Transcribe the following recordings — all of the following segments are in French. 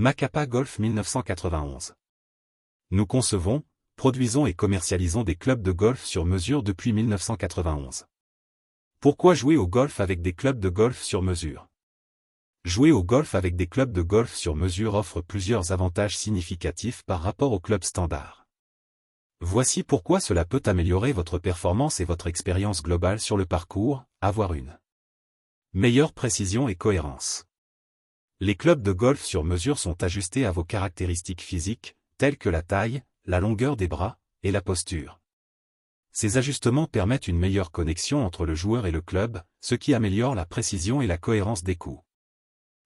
Macapá Golf 1991. Nous concevons, produisons et commercialisons des clubs de golf sur mesure depuis 1991. Pourquoi jouer au golf avec des clubs de golf sur mesure? Jouer au golf avec des clubs de golf sur mesure offre plusieurs avantages significatifs par rapport aux clubs standards. Voici pourquoi cela peut améliorer votre performance et votre expérience globale sur le parcours, avoir une meilleure précision et cohérence. Les clubs de golf sur mesure sont ajustés à vos caractéristiques physiques, telles que la taille, la longueur des bras, et la posture. Ces ajustements permettent une meilleure connexion entre le joueur et le club, ce qui améliore la précision et la cohérence des coups.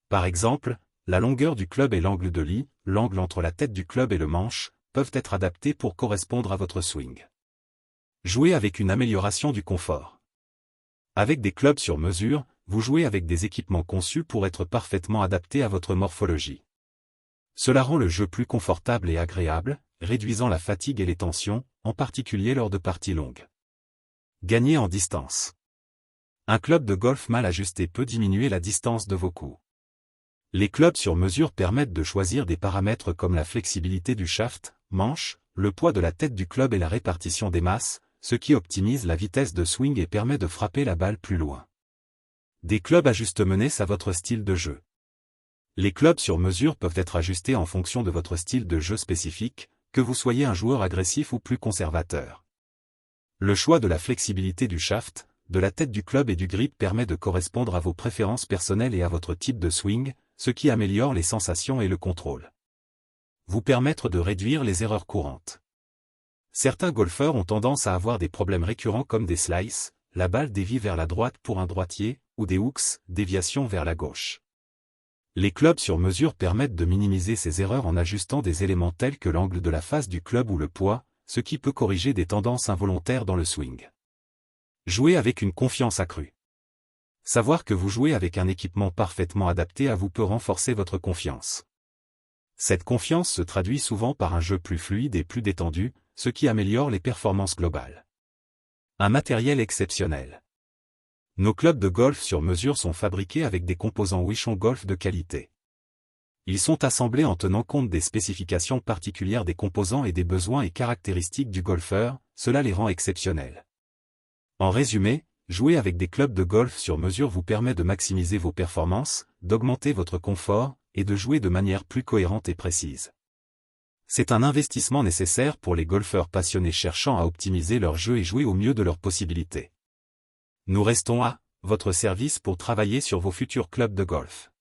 Par exemple, la longueur du club et l'angle de lie, l'angle entre la tête du club et le manche, peuvent être adaptés pour correspondre à votre swing. Jouez avec une amélioration du confort. Avec des clubs sur mesure, vous jouez avec des équipements conçus pour être parfaitement adaptés à votre morphologie. Cela rend le jeu plus confortable et agréable, réduisant la fatigue et les tensions, en particulier lors de parties longues. Gagnez en distance. Un club de golf mal ajusté peut diminuer la distance de vos coups. Les clubs sur mesure permettent de choisir des paramètres comme la flexibilité du shaft, manche, le poids de la tête du club et la répartition des masses, ce qui optimise la vitesse de swing et permet de frapper la balle plus loin. Des clubs ajustements à votre style de jeu. Les clubs sur mesure peuvent être ajustés en fonction de votre style de jeu spécifique, que vous soyez un joueur agressif ou plus conservateur. Le choix de la flexibilité du shaft, de la tête du club et du grip permet de correspondre à vos préférences personnelles et à votre type de swing, ce qui améliore les sensations et le contrôle. Vous permettre de réduire les erreurs courantes. Certains golfeurs ont tendance à avoir des problèmes récurrents comme des slices, la balle dévie vers la droite pour un droitier, ou des hooks, déviation vers la gauche. Les clubs sur mesure permettent de minimiser ces erreurs en ajustant des éléments tels que l'angle de la face du club ou le poids, ce qui peut corriger des tendances involontaires dans le swing. Jouez avec une confiance accrue. Savoir que vous jouez avec un équipement parfaitement adapté à vous peut renforcer votre confiance. Cette confiance se traduit souvent par un jeu plus fluide et plus détendu, ce qui améliore les performances globales. Un matériel exceptionnel. Nos clubs de golf sur mesure sont fabriqués avec des composants Wichon Golf de qualité. Ils sont assemblés en tenant compte des spécifications particulières des composants et des besoins et caractéristiques du golfeur, cela les rend exceptionnels. En résumé, jouer avec des clubs de golf sur mesure vous permet de maximiser vos performances, d'augmenter votre confort, et de jouer de manière plus cohérente et précise. C'est un investissement nécessaire pour les golfeurs passionnés cherchant à optimiser leur jeu et jouer au mieux de leurs possibilités. Nous restons à votre service pour travailler sur vos futurs clubs de golf.